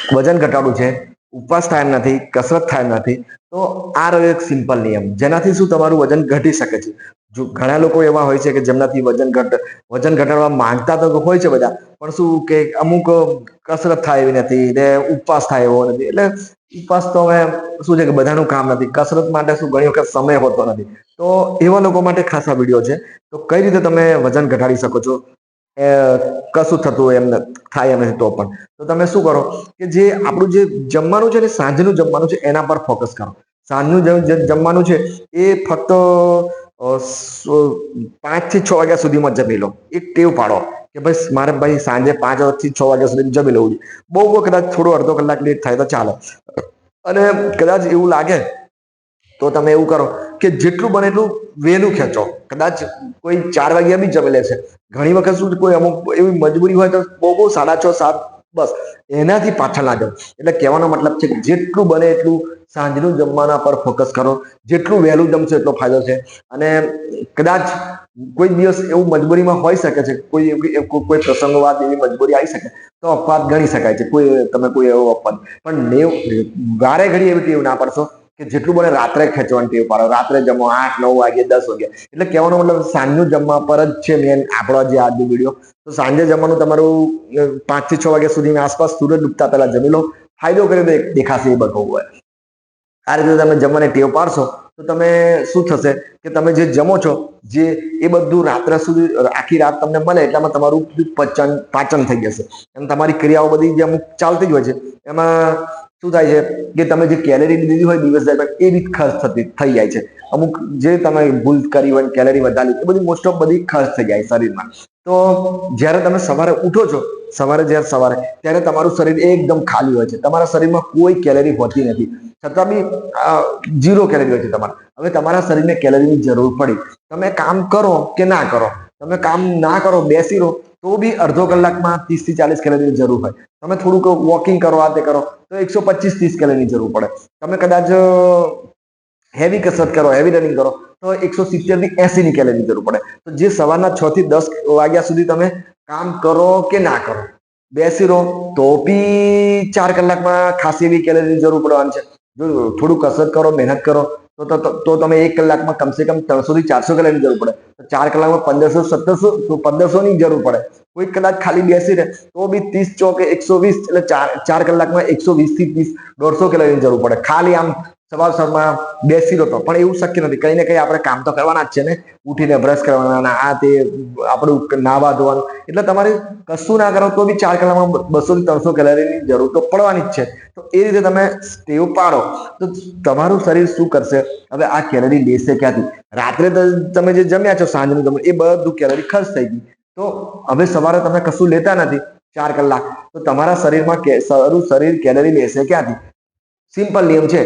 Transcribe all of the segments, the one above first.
વજન ઘટાડવું છે, ઉપવાસ થાય એમ નથી, કસરત થાય એમ નથી, તો આ રહ્યો એક સિમ્પલ નિયમ, જેનાથી શું તમારું વજન ઘટી શકે છે. જો ઘણા લોકો એવા હોય છે કે જેમનાથી વજન ઘટાડવા માંગતા તો હોય છે બધા, પણ શું કે અમુક કસરત થાય એવી નથી ને ઉપવાસ થાય એવો નથી. એટલે ઉપવાસ તો હવે શું છે કે બધાનું કામ નથી, કસરત માટે શું ઘણી વખત સમય હોતો નથી. તો એવા લોકો માટે ખાસા વિડીયો છે. તો કઈ રીતે તમે વજન ઘટાડી શકો છો, કશું થતું એમ થાય એમ નથી તો પણ, તો તમે શું કરો કે જે આપણું જે જમવાનું છે ને સાંજનું જમવાનું છે એના પર ફોકસ કરો. સાંજનું જે જમવાનું છે એ ફક્ત 5 થી 6 વાગ્યા સુધીમાં જમી લો. એક ટેવ પાડો કે ભાઈ મારે ભાઈ સાંજે 5 થી 6 વાગ્યા સુધી જમી લેવું. બહુ કદાચ થોડો અડધો કલાક લેટ થાય તો ચાલે. અને કદાચ એવું લાગે તો તમે એવું કરો કે જેટલું બને એટલું વહેલું ખેંચો. કદાચ કોઈ 4 વાગ્યા બી જમી લે છે. ઘણી વખત શું કોઈ અમુક એવી મજબૂરી હોય તો બહુ 6:30 7 બસ એનાથી પાછળ ના જાઓ. એટલે કહેવાનો મતલબ છે કે જેટલું બને એટલું સાંજનું જમવાના પર ફોકસ કરો. જેટલું વહેલું જમશો એટલો ફાયદો છે. અને કદાચ કોઈ દિવસ એવું મજબૂરીમાં હોઈ શકે છે, કોઈ પ્રસંગોવાદ એવી મજબૂરી આવી શકે તો અપવાદ ગણી શકાય છે. તમે કોઈ એવો અપવાદ, પણ વારે ઘડી એવી ટેવ ના પડશો કે જેટલું બને રાત્રે ખેંચવાની ટેવ પાડો. રાત્રે જમો 8 9 વાગે 10 વાગે. એટલે કહેવાનો મતલબ સાંજનું જમવા પર જ છે મેન આપણો જે આજનો વિડીયો. તો સાંજે જમવાનું તમારું 5 થી 6 વાગ્યા સુધીની આસપાસ સૂરજ ડૂબતા પહેલા જમી લો. ફાયદો કર્યો તો દેખાશે એ બતાવવું હોય. આ રીતે તમે જમવાની ટેવ પાડશો તો તમે શું થશે કે તમે જે જમો છો જે એ બધું રાત્રે સુધી આખી રાત તમને મળે એટલામાં તમારું પાચન થઈ જશે. એમ તમારી ક્રિયાઓ બધી જે અમુક ચાલતી જ હોય છે એમાં શું થાય છે કે તમે જે કેલેરી લીધી હોય દિવસ દરમિયાન એ બી ખર્ચ થઈ જાય છે. અમુક જે તમે ભૂલ કરી હોય કેલેરી વધારી એ બધી મોસ્ટ ઓફ બધી ખર્ચ થઈ જાય શરીરમાં. તો જ્યારે તમે સવારે ઉઠો છો, સવારે ત્યારે તમારું શરીર એકદમ ખાલી હોય છે. તમારા શરીરમાં કોઈ કેલેરી હોતી નથી, છતાં બી 0 કેલેરી હોય છે તમારે. હવે તમારા શરીરને કેલરીની જરૂર પડી, તમે કામ કરો કે ના કરો, તમે કામ ના કરો બેસી રહો તો બી અડધો કલાકમાં 30 થી 40 કેલરીની જરૂર હોય. તમે થોડુંક વોકિંગ કરો, આ તે કરો તો 125 30 કેલરીની જરૂર પડે. તમે કદાચ હેવી કસરત કરો, હેવી રનિંગ કરો તો 170 થી 80 ની કેલરીની જરૂર પડે. તો જે સવારના 6 થી 10 વાગ્યા સુધી તમે કામ કરો કે ના કરો, બેસી રહો તો બી 4 કલાકમાં ખાસી એવી કેલરીની જરૂર પડવાની છે. જો થોડું કસરત કરો, મહેનત કરો તો તમે 1 કલાકમાં કમસે કમ 300 થી 400 કેલરીની જરૂર પડે. તો 4 કલાકમાં 1500 ની જરૂર પડે. કોઈ કદાચ ખાલી બેસી રહે તો બી 30 ચોકે 120, એટલે 4 કલાકમાં 120 થી 30 150 કેલરીની જરૂર પડે. ખાલી આમ સવારમાં બેસી રહો તો પણ એવું શક્ય નથી. કઈ ને કઈ આપણે કામ તો કરવાના જ છે ને. ઉઠીને બ્રશ કરવાના, આ તે આપણું નાહવા ધોવાનું. એટલે તમારે કશું ના કરો તો બી 4 કલાકમાં 200 થી 300 કેલરીની જરૂર તો પડવાની જ છે. તો એ રીતે તમે ટેવ પાડો તો તમારું શરીર શું કરશે, હવે આ કેલરી લેશે ક્યાંથી? રાત્રે તમે જે જમ્યા છો સાંજનું જમવાનું એ બધું કેલરી ખર્ચ થઈ ગઈ. તો હવે સવારે તમે કશું લેતા નથી 4 કલાક, તો તમારા શરીરમાં શરીર કેલરી લેશે ક્યાંથી? સિમ્પલ નિયમ છે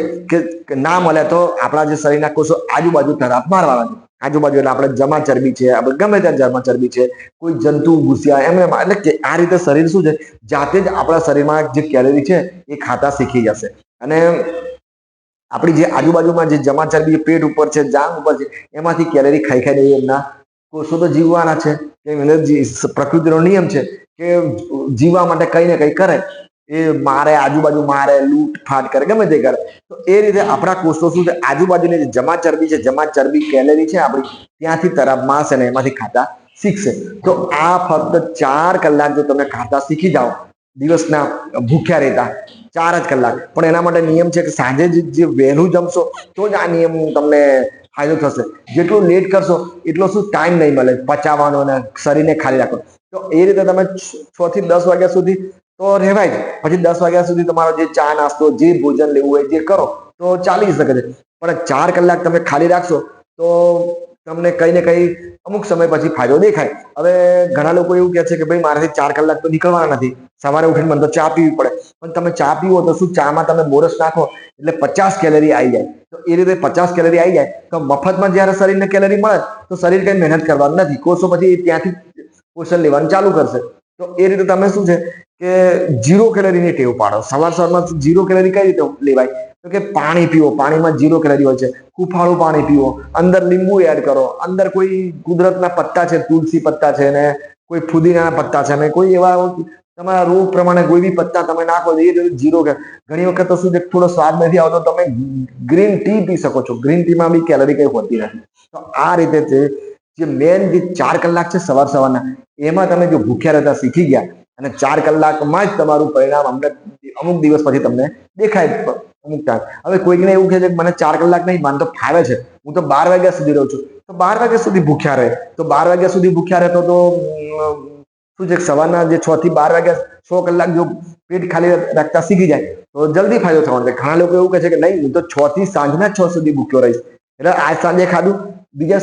કે ના મળે તો આપણા જે શરીરના કોષો આજુબાજુ તરફ મારવાના છે. આજુબાજુ એટલે આપણે જમા ચરબી છે, આપણે ગમે ત્યાં જમા ચરબી છે, કોઈ જંતુ ઘૂસ્યા એમ એટલે કે આ રીતે શરીર શું છે જાતે જ આપણા શરીરમાં જે કેલરી છે એ ખાતા શીખી જશે. અને આપણી જે આજુબાજુમાં જે જમા ચરબી પેટ ઉપર છે, જાંગ ઉપર છે, એમાંથી કેલરી ખાઈ ખાઈને એમના કોષો તો જીવવાના છે. પ્રકૃતિનો નિયમ છે કે જીવવા માટે કઈ ને કઈ કરે. એ મારે આજુબાજુ મારે, લૂંટ ફાટ કરે, ગમે તે કરે. તો એ રીતે આપણા કોષો શું છે આજુબાજુની જે જમા ચરબી છે, જમા ચરબી કેલરી છે આપણી, ત્યાંથી તરફ મારશે ને એમાંથી ખાતા શીખશે. તો આ ફક્ત 4 કલાક જો તમે ખાતા શીખી જાઓ દિવસના ભૂખ્યા રહેતા 4 જ કલાક, પણ એના માટે નિયમ છે કે સાંજે જે વહેલું જમશો તો જ આ નિયમ તમને ફાયદો થશે. જેટલું લેટ કરશો એટલો શું ટાઈમ નહીં મળે પચાવવાનો અને શરીરને ખાલી રાખો. તો એ રીતે તમે 6 થી 10 વાગ્યા સુધી તો રહેવાય જ. પછી 10 વાગ્યા સુધી તમારો જે ચા નાસ્તો જે ભોજન લેવું હોય જે કરો તો ચાલી શકે છે. પણ 4 કલાક તમે ખાલી રાખશો તો તમને કઈ ને કઈ અમુક સમય પછી ફાયદો દેખાય. હવે ઘણા લોકો એવું કહે છે કે ભાઈ મારાથી 4 કલાક તો નીકળવાના નથી, સવારે ઉઠીને મને તો ચા પીવી પડે. પણ તમે ચા પીવો તો શું ચામાં તમે બોરસ નાખો એટલે 50 કેલરી આવી જાય. તો એ રીતે 50 કેલરી આવી જાય તો મફતમાં જ્યારે શરીરને કેલરી મળે તો શરીર કઈ મહેનત કરવાનું નથી. કોષો પછી ત્યાંથી પોષણ લેવાનું ચાલુ કરશે. તો એ રીતે તમે શું છે કે 0 કેલરીની ટેવ પાડો. સવારમાં 0 કેલરી કઈ રીતે લેવાય? તો કે પાણી પીવો. પાણીમાં 0 કેલરી હોય છે. હુંફાળું પાણી પીવો, અંદર લીંબુ એડ કરો, અંદર કોઈ કુદરતના પત્તા છે, તુલસી પત્તા છે ને કોઈ ફુદીનાના પત્તા છે ને કોઈ એવા તમારા રોગ પ્રમાણે કોઈ બી પત્તા તમે નાખો એ જીરો કે ઘણી વખત તો શું થોડો સ્વાદ નથી આવતો, તમે ગ્રીન ટી પી શકો છો. ગ્રીન ટીમાં બી કેલરી કઈ હોતી નથી. તો આ રીતે છે જે મેન જે 4 કલાક છે સવારના, એમાં તમે જો ભૂખ્યા રહેતા શીખી ગયા અને 4 કલાકમાં જ તમારું પરિણામ અમુક દિવસ પછી તમને દેખાય. અમુક ટાઈમ હવે કોઈકને એવું કહે છે કે મને 4 કલાક નહીં, મને તો ફાવે છે, હું તો 12 વાગ્યા સુધી રહું છું, તો 12 વાગ્યા સુધી ભૂખ્યા રહે. તો 12 વાગ્યા સુધી ભૂખ્યા રહેતો તો શું છે સવારના જે 6 થી 12 વાગ્યા 6 કલાક જો પેટ ખાલી રાખતા શીખી જાય તો જલ્દી ફાયદો થવાનો છે. ઘણા લોકો એવું કહે છે કે નહીં, હું તો 6 થી સાંજના 6 સુધી ભૂખ્યો રહીશ, એટલે આજ સાંજે ખાધું, બીજા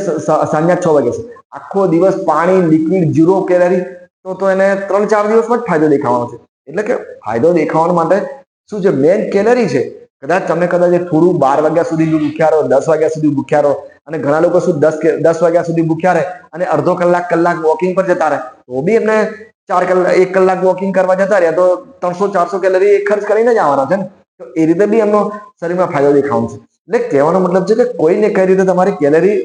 સાંજના 6 વાગ્યા સુધી આખો દિવસ પાણી, લિક્વિડ, 0 કેલરી, તો એને 3-4 દિવસમાં જ ફાયદો દેખાવાનો છે. એટલે કે ફાયદો દેખાવા માટે શું છે, મેન કેલરી છે. કદાચ તમે થોડું 12 વાગ્યા સુધી ભૂખ્યા રહો, 10 વાગ્યા સુધી ભૂખ્યા રહો, અને ઘણા લોકો શું 10 વાગ્યા સુધી ભૂખ્યા રહે અને અડધો કલાક વોકિંગ પર જતા રહે, તો બી એમને 1 કલાક વોકિંગ કરવા જતા રહ્યા તો 300-400 કેલરી ખર્ચ કરીને જ આવવાના છે ને. તો એ રીતે બી એમનો શરીરમાં ફાયદો દેખાવાનો છે. એટલે કહેવાનો મતલબ છે કે કોઈને કઈ રીતે તમારી કેલરી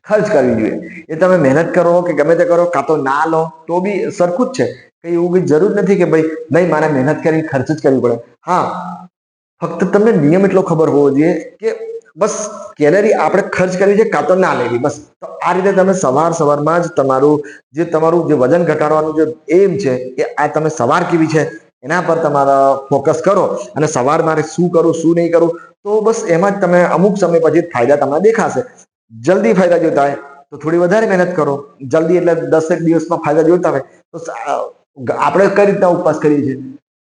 ખર્ચ કરવી જોઈએ. એ તમે મહેનત કરો કે ગમે તે કરો, કાં તો ના લો તો બી સરખું જ છે. કઈ એવું કઈ જરૂર નથી કે ભાઈ નહીં મારે મહેનત કરી ખર્ચ જ કરવી પડે. હા, ફક્ત તમને નિયમ એટલો ખબર હોવો જોઈએ કે બસ કેલરી આપણે ખર્ચ કરવી છે, કાં તો ના લેવી, બસ. તો આ રીતે તમે સવારમાં જ તમારું જે વજન ઘટાડવાનું જે એમ છે એ આ તમે સવાર કેવી છે એના પર તમારા ફોકસ કરો, અને સવાર મારે શું કરું શું નહીં કરું, તો બસ એમાં જ તમે અમુક સમય પછી ફાયદા તમને દેખાશે. જલ્દી ફાયદા જોતા હોય તો થોડી વધારે મહેનત કરો, જલ્દી એટલે 10 દિવસમાં ફાયદા જોતા હોય તો આપણે કઈ રીતના ઉપવાસ કરીએ છીએ,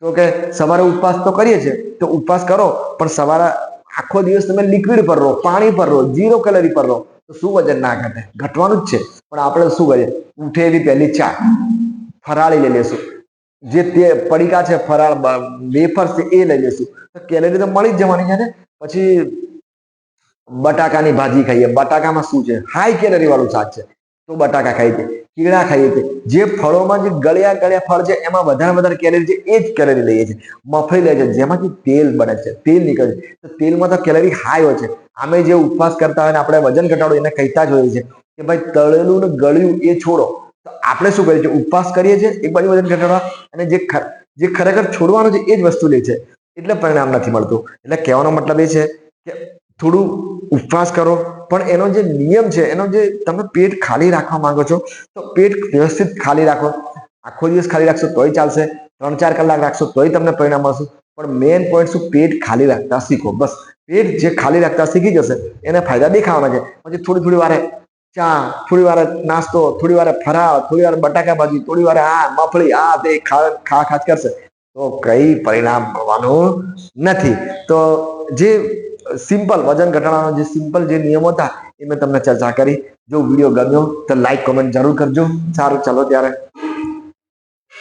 તો કે સવારે ઉપવાસ તો કરીએ છીએ, તો ઉપવાસ કરો પણ સવારે આખો દિવસ તમે લિક્વિડ પર રહો, પાણી પર રહો, 0 કેલરી પર રહો, તો શું વજન ના ઘટે? ઘટવાનું જ છે. પણ આપણે શું કરીએ, ઉઠે એવી પહેલી ચા, ફરાળી લઈ લેશું, જે તે પડીકા છે ફરાળ વેફર છે એ લઈ લેશું, તો કેલરી તો મળી જ જવાની છે ને. પછી બટાકાની ભાજી ખાઈએ, બટાકામાં શું છે, હાઈ કેલરી વાળું શાક છે, તો બટાકા ખાઈએ છીએ. કીડા ખાઈએ છીએ, જે ફળોમાં જે ગળ્યા ફળ છે એમાં વધારે કેલરી છે એ જ કેલરી લઈએ છીએ. મફળી લઈએ છીએ જેમાંથી તેલ બને છે, તેલ નીકળે છે, તો તેલમાં તો કેલરી હાઈ હોય છે. આમે જે ઉપવાસ કરતા હોય ને આપણે વજન ઘટાડો એને કહેતા જ હોઈએ છીએ કે ભાઈ તળેલું ને ગળ્યું એ છોડો. તો આપણે શું કરીએ છીએ, ઉપવાસ કરીએ છીએ એક બાજુ વજન ઘટાડવા, અને જે ખરેખર છોડવાનું છે એ જ વસ્તુ લે છે, એટલે પરિણામ નથી મળતું. એટલે કહેવાનો મતલબ એ છે કે થોડું ઉપવાસ કરો, પણ એનો જે નિયમ છે, એનો જે તમે પેટ ખાલી રાખવા માંગો છો તો પેટ વ્યવસ્થિત ખાલી રાખો. આખો દિવસ ખાલી રાખશો તોય ચાલશે, 3-4 કલાક રાખશો તોય તમને પરિણામ મળશે. પણ મેન પોઈન્ટ શું, પેટ ખાલી રાખતા શીખો. બસ પેટ જે ખાલી રાખતા શીખી જશે એને ફાયદા દેખાવાના છે. પછી થોડી વારે ચા, થોડી વાર નાસ્તો, થોડી વાર ફરાળ, થોડી વાર બટાકા ભાજી, થોડી વાર આ મફળી, આ તે ખા કરશે તો કઈ પરિણામ મળવાનું નથી. તો જે સિમ્પલ વજન ઘટાડવાનો જે સિમ્પલ જે નિયમો હતા એ મેં તમને ચર્ચા કરી. જો વિડીયો ગમ્યો તો લાઈક કોમેન્ટ જરૂર કરજો. સારું, ચાલો ત્યારે.